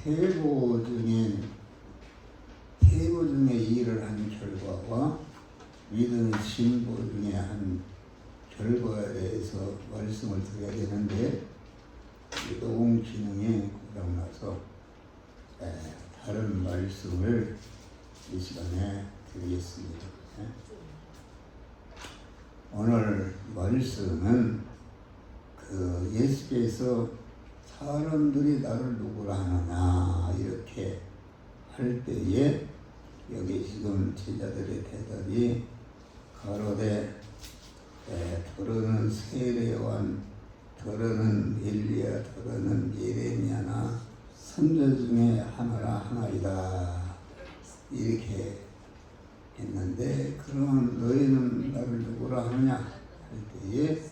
태보 중에 일을 한 결과와 믿음의 진보 중에 한 결과에 대해서 말씀을 드려야 되는데 녹음 기능이 고장나서 다른 말씀을 이 시간에 드리겠습니다. 오늘 말씀은 예수께서 사람들이 나를 누구라 하느냐 이렇게 할 때에 여기 지금 제자들의 대답이 가로되 더러는 세례요한 더러는 엘리야 더러는 예레미야나 선자 중에 하나이다 이렇게 했는데 그러면 너희는 나를 누구라 하느냐 할 때에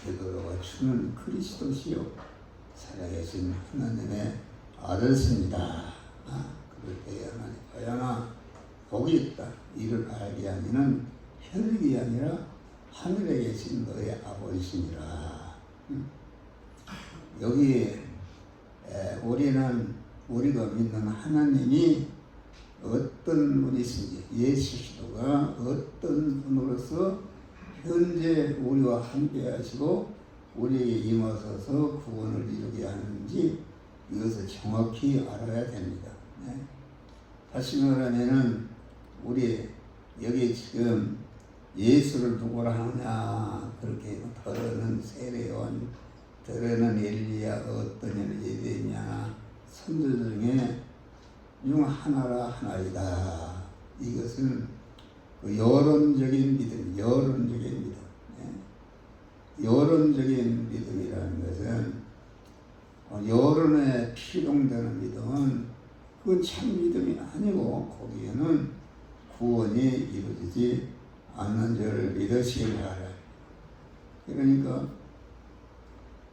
베드로가 주는 그리스도시요 살아계신 하나님의 아들입니다. 그럴 때에 하나님 하여나 복이 있다. 이를 알게 하니는 혈육이 아니라 하늘에 계신 너의 아버지시니라. 여기 우리가 믿는 하나님이 어떤 분이신지 예수 그리스도가 어떤 분으로서 현재 우리와 함께 하시고 우리에게 임하셔서 구원을 이루게 하는지 이것을 정확히 알아야 됩니다. 다시 말하면은 우리 여기 지금 예수를 누구라 하느냐 그렇게 더러는 세례요한 더러는 엘리야 어떤 이는 예레미야 선조 중에 중 하나이다. 이것은 여론적인 믿음, 여론적인 믿음이라는 것은 여론에 필용되는 믿음은 그건 참 믿음이 아니고 거기에는 구원이 이루어지지 않는 줄을 믿으시기 바랍니다. 그러니까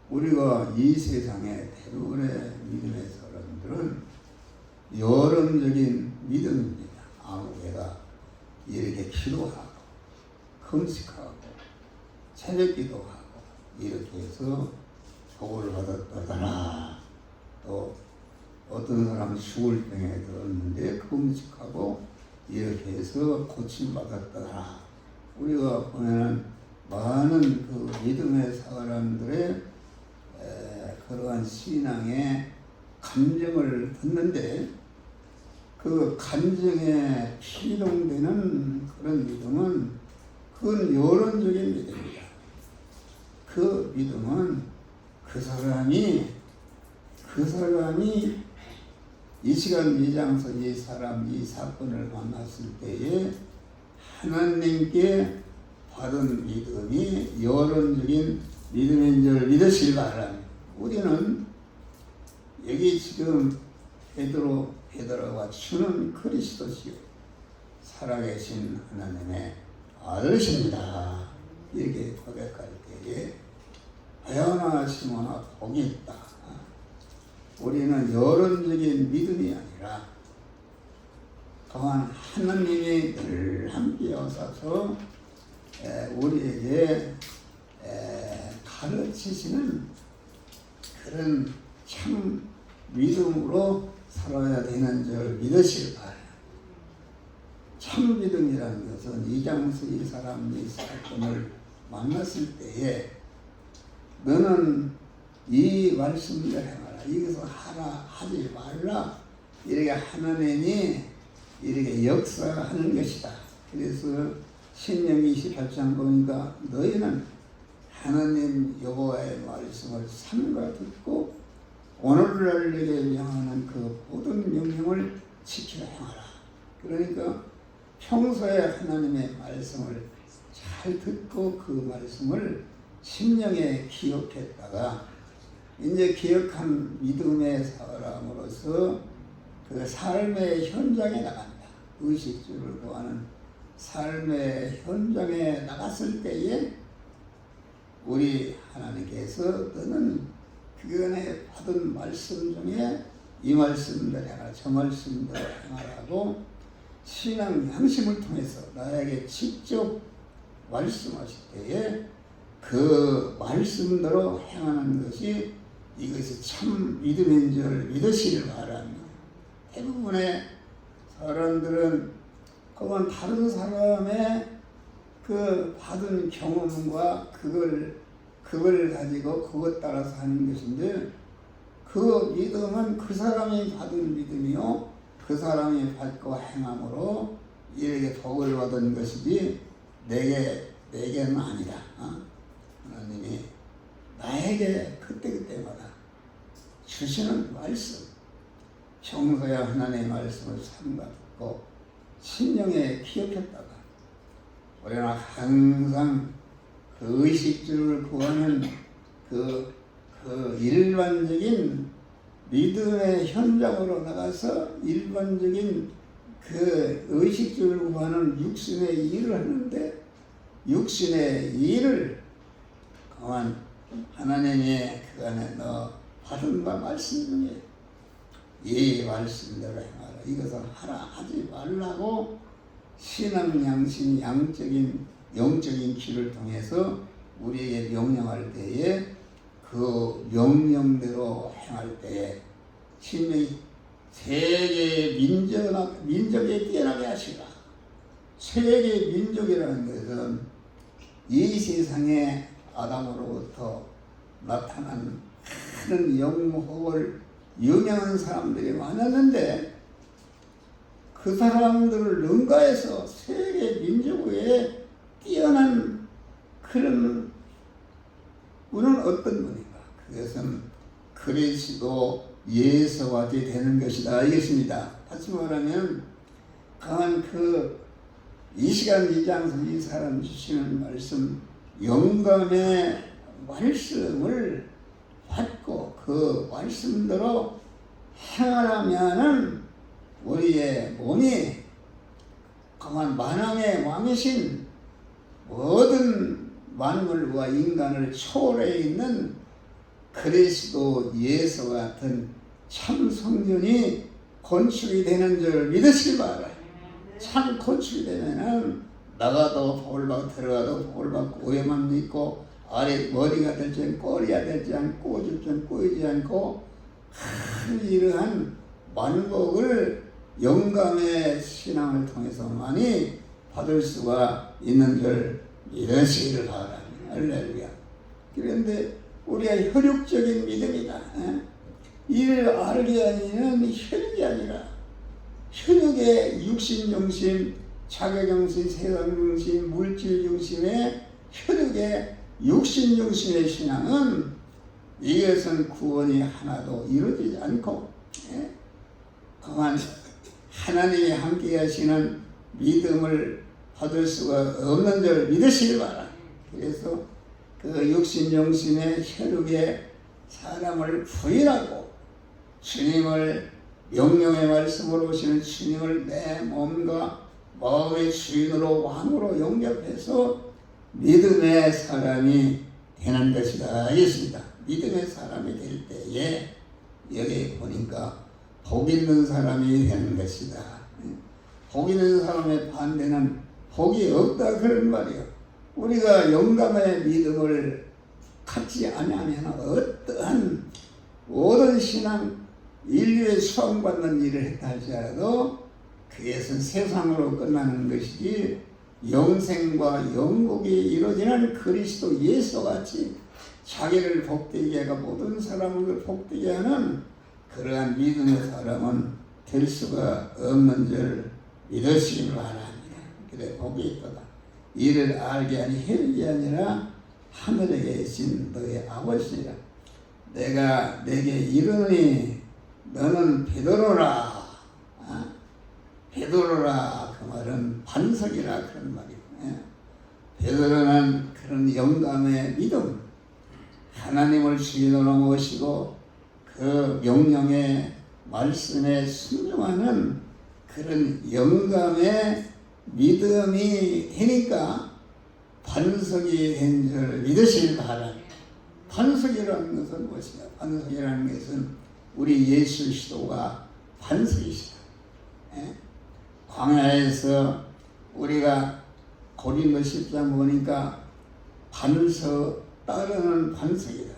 우리가 이 세상의 대부분의 믿음의 사람들은 여론적인 믿음입니다. 아무개가 이렇게 기도하고 금식하고 새벽기도하고 이렇게 해서 복을 받았다더라. 또 어떤 사람은 죽을 병에 들었는데 금식하고 이렇게 해서 고침받았다더라. 우리가 보면 많은 그 믿음의 사람들의 그러한 신앙의 감정을 듣는데 그 감정에 필용되는 그런 믿음은 그건 여론적인 믿음이다. 그 믿음은 그 사람이 이 시간 이 장소 이 사람 이 사건을 만났을 때에 하나님께 받은 믿음이 여론적인 믿음인 줄 믿으시기 바랍니다. 우리는 여기 지금 베드로가 주는 그리스도시요 살아계신 하나님의 아들이십니다. 이렇게 고백할 때에 하여나 시모나 복이 있다. 우리는 여론적인 믿음이 아니라 또한 하나님이 늘 함께 하셔서 우리에게 가르치시는 그런 참 믿음으로 살아야 되는 줄 믿으시기 바랍니다. 참 믿음이라는 것은 이장수 이 사람 이 사건을 만났을 때에 너는 이 말씀대로 행하라. 이것을 하지 말라. 이렇게 하나님이 이렇게 역사하는 것이다. 그래서 신명기 28장 보니까 너희는 하나님 여호와의 말씀을 삼가 듣고 오늘날 내게 명하는 그 모든 명령을 지켜 행하라. 그러니까 평소에 하나님의 말씀을 잘 듣고 그 말씀을 심령에 기억했다가 이제 기억한 믿음의 사람으로서 그 삶의 현장에 나간다. 의식주를 구하는 삶의 현장에 나갔을 때에 우리 하나님께서 너는 그간에 받은 말씀 중에 이 말씀대로 행하라 저 말씀대로 행하라고 신앙 양심을 통해서 나에게 직접 말씀하실 때에 그 말씀대로 행하는 것이 이것이 참 믿음인 줄 믿으시길 바랍니다. 대부분의 사람들은 그건 다른 사람의 그 받은 경험과 그걸 가지고 그것 따라서 하는 것인데, 그 믿음은 그 사람이 받은 믿음이요, 그 사람이 받고 행함으로 이에게 복을 받은 것이지 내게는 아니다. 하나님이 나에게 그때그때마다 주시는 말씀, 평소에 하나님의 말씀을 삼가듣고 심령에 기억했다가 우리는 항상 그 의식주를 구하는 그 일반적인 믿음의 현장으로 나가서 일반적인 그 의식주를 구하는 육신의 일을 하는데, 육신의 일을 그만 하나님이 그 안에 너 받은 바 말씀 중에 이 말씀대로 행하라, 이것을 하지 말라고 신앙 양심 영적인 길을 통해서 우리에게 명령할 때에 그 명령대로 행할 때에 신명이 세계 민족에 뛰어나게 하시라. 세계 민족이라는 것은 이 세상에 아담으로부터 나타난 큰 영혼을 유명한 사람들이 많았는데, 그 사람들을 능가해서 세계 민족에 뛰어난 그런 분은 어떤 분인가? 그것은 그리스도 예수같이 되는 것이다, 이것입니다. 다시 말하면 강한 이 시간 이 장소 이 사람 주시는 말씀, 영감의 말씀을 받고 그 말씀대로 행하려면은 우리의 몸이 강한 만왕의 왕이신 모든 만물과 인간을 초월해 있는 그리스도 예수 같은 참 성전이 건축이 되는 줄 믿으시기 바라요. 참 건축이 되면은 나가도 복을 받고 들어가도 복을 받고, 오해만 믿고 아래 머리가 될지 꼬리가 되지 않고 꼬질지 꼬이지 않고 이러한 만복을 영감의 신앙을 통해서만이 받을 수가 있는 줄 믿으시기를 바랍니다. 할렐루야. 그런데 우리가 혈육적인 믿음이다. 이를 알게 하는 혈육이 아니라 혈육의 육신 중심, 자기 중심, 세상 중심, 물질 중심의 혈육의 육신 중심의 신앙은, 이것은 구원이 하나도 이루어지지 않고 그만 하나님이 함께 하시는 믿음을 받을 수가 없는 줄 믿으시기 바랍니다. 그래서 그 육신 중심의 혈육의 사람을 부인하고 주님을, 명령의 말씀으로 오시는 주님을 내 몸과 마음의 주인으로 왕으로 영접해서 믿음의 사람이 되는 것이다, 알겠습니다. 믿음의 사람이 될 때에 여기 보니까 복 있는 사람이 되는 것이다. 복 있는 사람의 반대는 복이 없다, 그런 말이요. 우리가 영감의 믿음을 갖지 않으면 어떠한 모든 신앙, 인류의 수험받는 일을 했다 할지라도 그것은 세상으로 끝나는 것이지 영생과 영국이 이루어지는 그리스도 예수같이 자기를 복되게 하고 모든 사람을 복되게 하는 그러한 믿음의 사람은 될 수가 없는 줄 믿으시기 바랍니다. 그래, 복이 있도다. 이를 알게 하니 혈육이 아니라 하늘에 계신 너의 아버지라. 내가 내게 이르노니 너는 베드로라. 베드로라, 그 말은 반석이라, 그런 말이에요. 베드로는 그런 영감의 믿음, 하나님을 주인으로 모시고 그 명령의 말씀에 순종하는 그런 영감의 믿음이 되니까 반석이 된 줄 믿으시길 바랍니다. 반석이라는 것은 무엇이냐? 반석이라는 것은 우리 예수 그리스도가 반석이시다. 광야에서 우리가 고린도 10장 보니까 반석 따르는 반석이다.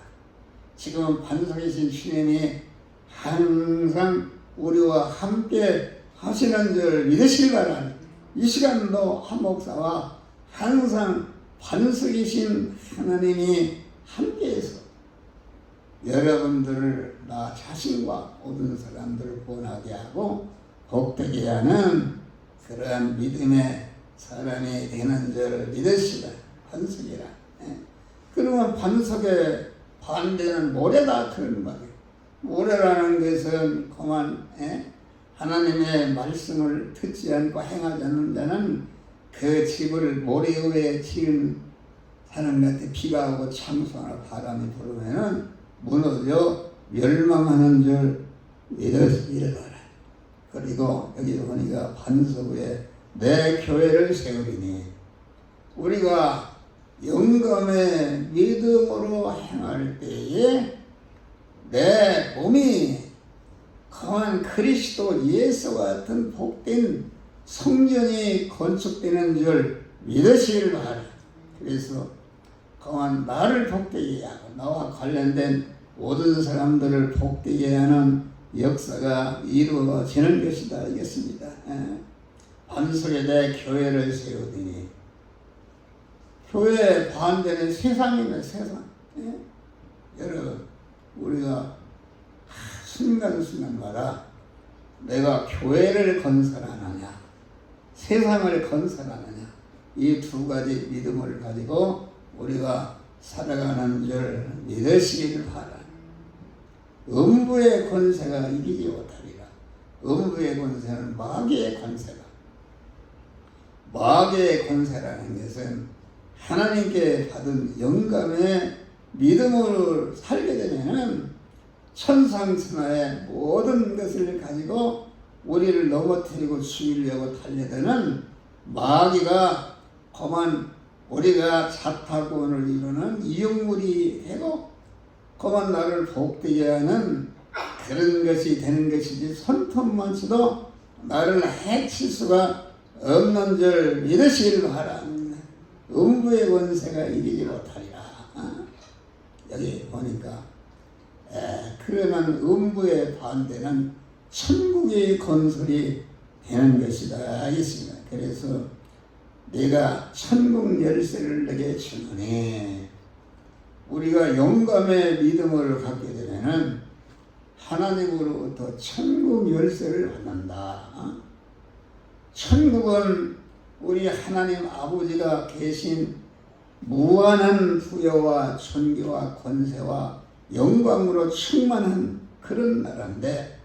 지금은 반석이신 주님이 항상 우리와 함께 하시는 줄 믿으시기 바랍니다. 이 시간도 한 목사와 항상 반석이신 하나님이 함께해서 여러분들을 나 자신과 모든 사람들을 구원하게 하고 복되게 하는 그러한 믿음의 사람이 되는 줄 믿으시라. 반석이라. 그러면 반석에 반대는 모래다 그런 말이에요. 모래라는 것은 그만 하나님의 말씀을 듣지 않고 행하지 않는 자는 그 집을 모래 위에 지은 사람한테 비가 오고 창수나 바람이 불으면은 무너져 멸망하는 줄 믿으시라. 그리고 여기 보니까 반석 위에 내 교회를 세우리니 우리가 영감의 믿음으로 행할 때에 내 몸이 강한 그리스도 예수와 같은 복된 성전이 건축되는 줄 믿으시길 바라. 그래서 강한 나를 복되게 하고 나와 관련된 모든 사람들을 복되게 하는 역사가 이루어지는 것이다 이겠습니다. 반석에 내 교회를 세우더니 교회에 반대는 세상이네 세상. 여러분 우리가 순간순간마다 내가 교회를 건설하느냐 세상을 건설하느냐 이 두 가지 믿음을 가지고 우리가 살아가는 줄 믿으시길 바라. 음부의 권세가 이기지 못하리라. 음부의 권세는 마귀의 권세다. 마귀의 권세라는 것은 하나님께 받은 영감의 믿음으로 살게 되면은 천상천하의 모든 것을 가지고 우리를 넘어뜨리고 죽이려고 달려드는 마귀가 그만 우리가 자타구원을 이루는 이용물이 되고 그만 나를 복되게 하는 그런 것이 되는 것이지 손톱만치도 나를 해칠 수가 없는 줄 믿으시길 바랍니다. 음부의 권세가 이기지 못하리라. 여기 보니까 그러면 음부의 반대는 천국의 건설이 되는 것이다 하겠습니다. 그래서 내가 천국 열쇠를 내게 주노니 우리가 영감의 믿음을 갖게 되면은 하나님으로부터 천국 열쇠를 받는다. 천국은 우리 하나님 아버지가 계신 무한한 부여와 존귀와 권세와 영광으로 충만한 그런 나라인데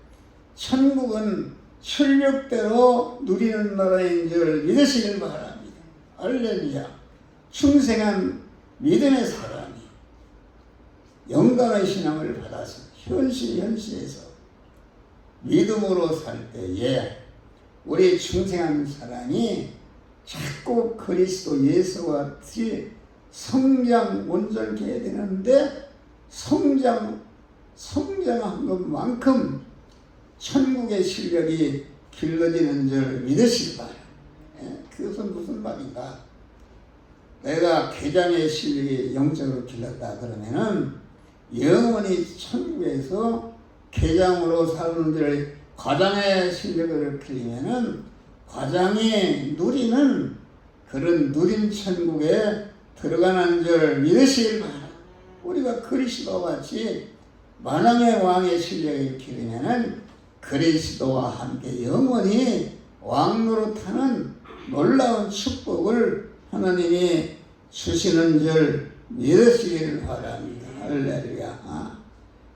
천국은 실력대로 누리는 나라인 줄 믿으시길 바랍니다. 할렐루야. 충성한 믿음의 사람이 영광의 신앙을 받아서 현실에서 믿음으로 살 때에 우리 충성한 사람이 자꾸 그리스도 예수와 같이 성장 온전케 해야 되는데 성장한 것만큼 천국의 실력이 길러지는 줄 믿으시기 바랍니다. 그것은 무슨 말인가? 내가 개장의 실력이 영적으로 길렀다 그러면은 영원히 천국에서 개장으로 사는 들 과장의 실력을 길리면은 과장이 누리는 그런 누린 천국에 들어가는 줄 믿으시길 바랍니다. 우리가 그리스도와 같이 만왕의 왕의 실력을 기르면은 그리스도와 함께 영원히 왕노릇하는 놀라운 축복을 하나님이 주시는 줄 믿으시기를 바랍니다. 할렐루야.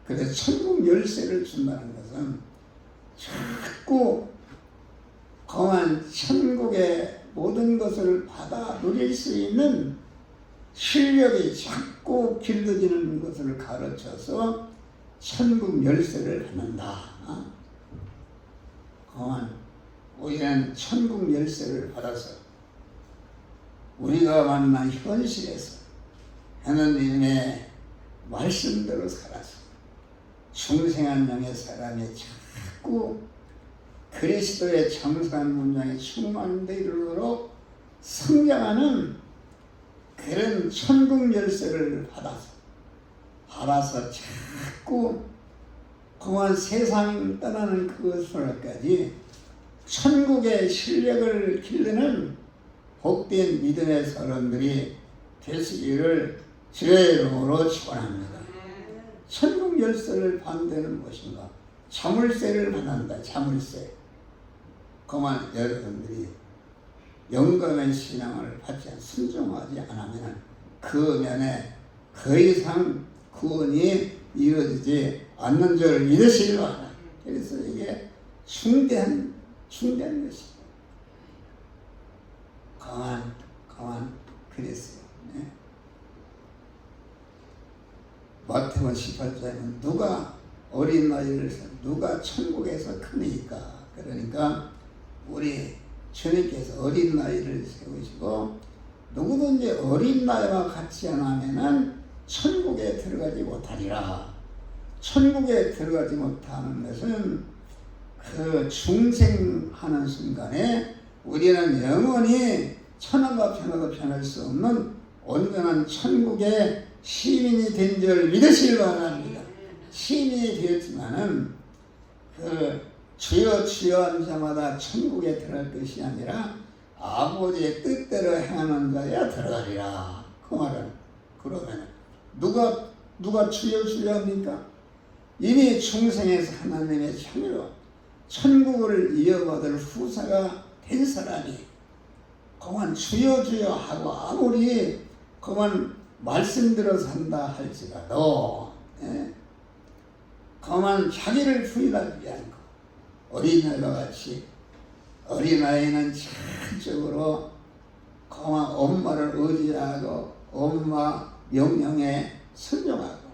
그래서 천국 열쇠를 준다는 것은 자꾸 강한 천국의 모든 것을 받아 누릴 수 있는 실력이 자꾸 길러지는 것을 가르쳐서 천국 열쇠를 받는다. 우리는 천국 열쇠를 받아서 우리가 만난 현실에서 하나님의 말씀대로 살아서 중생한 영의 사람이 자꾸 그리스도의 정상한 문장에 충만한 데 이르도록 성장하는 그런 천국 열쇠를 받아서 자꾸 그만 세상 떠나는 그것으로까지 천국의 실력을 기르는 복된 믿음의 사람들이 되시기를 주의 이름으로 축원합니다. 천국 열쇠를 받는 무엇인가? 자물쇠를 받는다. 자물쇠. 그만 여러분들이 영감의 신앙을 받지 순종하지 않으면 그 면에 더 이상 구원이 이루어지지 않는 줄 믿으시기 바랍니다. 그래서 이게 중대한 것입니다. 가만 그랬어요. 네. 마태복음 18장은 누가 어린 나이를 누가 천국에서 크니까, 그러니까 우리 주님께서 어린 나이를 세우시고 누구든지 어린 나이와 같지 않으면은 천국에 들어가지 못하리라. 천국에 들어가지 못하는 것은 그 중생하는 순간에 우리는 영원히 천하가 변화도 변할 수 없는 온전한 천국의 시민이 된 줄 믿으시기 바랍니다. 시민이 되었지만은 그 주여 주여 하는 자마다 천국에 들어갈 것이 아니라 아버지의 뜻대로 행하는 자야 들어가리라. 그 말은 그러면 누가 주여 주여 합니까? 이미 중생에서 하나님의 참여로 천국을 이어받을 후사가 된 사람이 그만 주여 주여 하고 아무리 그만 말씀대로 산다 할지라도 그만 자기를 부인하지 않고 어린아이와 같이 어린아이는 전적으로 그만 엄마를 의지하고 엄마 명령에 순종하고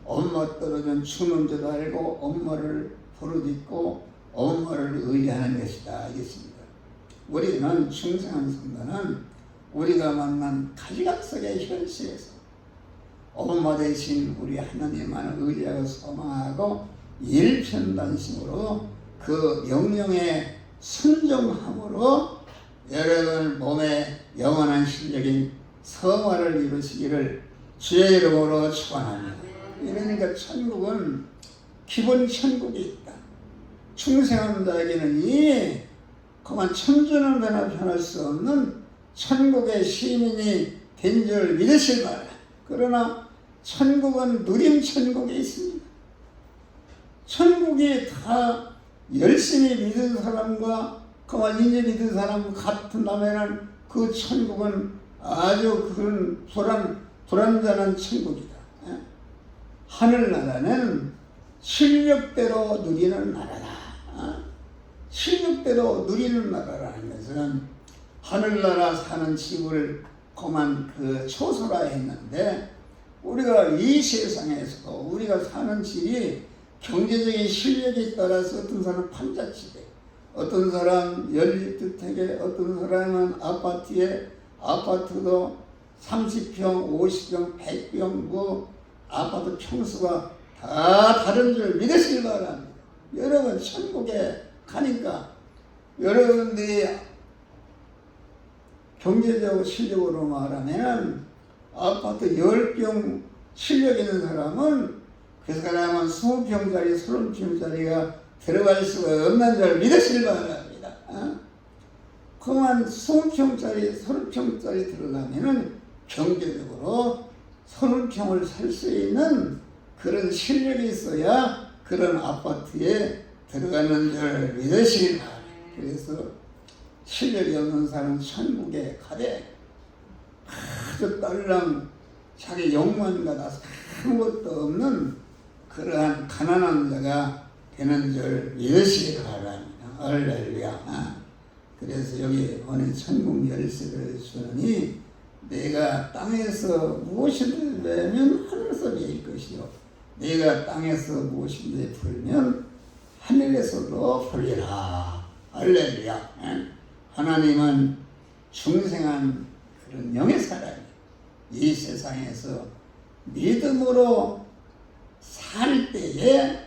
엄마 떨어진 죽는 줄 알고 엄마를 부르짖고 엄마를 의지하는 것이다. 알겠습니다. 우리는 중생한 성도는 우리가 만난 가지각색의 현실에서 엄마 대신 우리 하나님만을 의지하고 소망하고 일편단심으로 그 명령에 순종함으로 여러분 몸에 영원한 실력인 성화를 이루시기를 주의 이름으로 축원합니다. 그러니까 천국은 기본 천국이 있다. 중생한 자에게는 이미 그만 천주는 변할 수 없는 천국의 시민이 된 줄 믿으실 바라. 그러나 천국은 누림 천국에 있습니다. 천국이 다 열심히 믿은 사람과 그만 인제 믿은 사람 같은다면은 그 천국은 아주 그런 불완전한 천국이다. 하늘나라는 실력대로 누리는 나라다. 실력대로 누리는 나라라는 것은 하늘나라 사는 집을 그만 초설화했는데 우리가 이 세상에서도 우리가 사는 집이 경제적인 실력에 따라서 어떤 사람은 판자집에, 어떤 사람 연립주택에, 어떤 사람은 아파트에, 아파트도 30평, 50평, 100평 뭐 아파트 평수가 다 다른 줄 믿으시기 바랍니다. 여러분 천국에 가니까 여러분들이 경제적 실력으로 말하면 아파트 10평 실력 있는 사람은 그 사람은 20평짜리, 30평짜리가 들어갈 수가 없는 줄 믿으시기 바랍니다. 그만 20평짜리, 30평짜리 들어가면은 경제적으로 30평을 살 수 있는 그런 실력이 있어야 그런 아파트에 들어가는 줄 믿으시기 바랍니다. 그래서 실력이 없는 사람은 천국에 가되 아주 딸랑 자기 욕만 가다서 아무것도 없는 그러한 가난한 자가 되는 줄 믿으시기 바랍니다. 할렐루야. 그래서 여기 오늘 천국 열쇠를 주느니 내가 땅에서 무엇이든지 내면 하늘에서 내일 것이요 내가 땅에서 무엇이든지 풀면 하늘에서도 풀리라. 할렐루야. 하나님은 중생한 그런 영의 사람이 이 세상에서 믿음으로 살 때에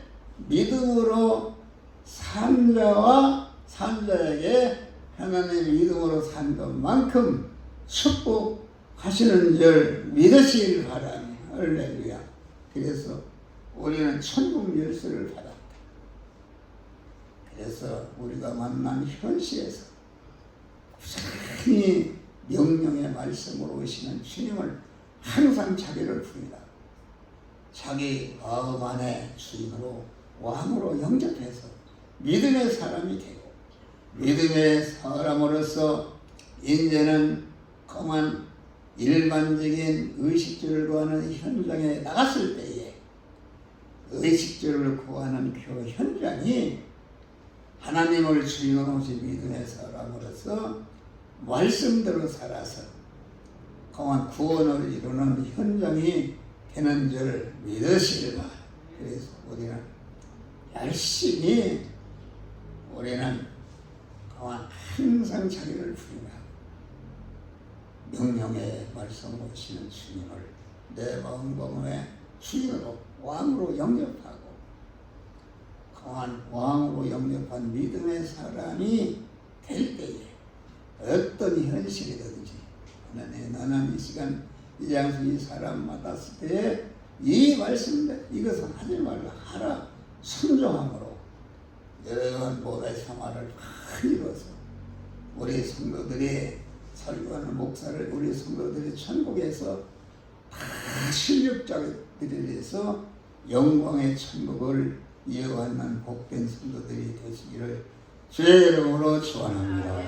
믿음으로 산 자와 산자에게 하나님 믿음으로 산 것만큼 축복하시는 줄 믿으시길 바랍니다. 할렐루야. 그래서 우리는 천국 열쇠를 받았다. 그래서 우리가 만난 현실에서 부산히 명령의 말씀으로 오시는 주님을 항상 자비를 풉니다. 자기 마음 안에 주인으로 왕으로 영접해서 믿음의 사람이 되고 믿음의 사람으로서 이제는 그만 일반적인 의식주를 구하는 현장에 나갔을 때에 의식주를 구하는 그 현장이 하나님을 주인으로 오신 믿음의 사람으로서 말씀대로 살아서 그만 구원을 이루는 현장이 되는 줄 믿으시리라. 그래서 우리는 열심히 우리는 그만 항상 자기를 부리며 명령의 말씀 오시는 주님을 내 마음 공에 주인으로 왕으로 영접하고 그만 왕으로 영접한 믿음의 사람이 될 때에 어떤 현실이든지 나는 이 시간 이 장소 이 사람 만났을 때에 이 말씀들 이것은 하지 말라 하라 순종함으로 여러분 모든 생활을 다 이뤄서 우리 성도들이 설교하는 목사를 우리 성도들이 천국에서 다 실력자들에 대해서 영광의 천국을 이어받는 복된 성도들이 되시기를 주의 이름으로 축원합니다.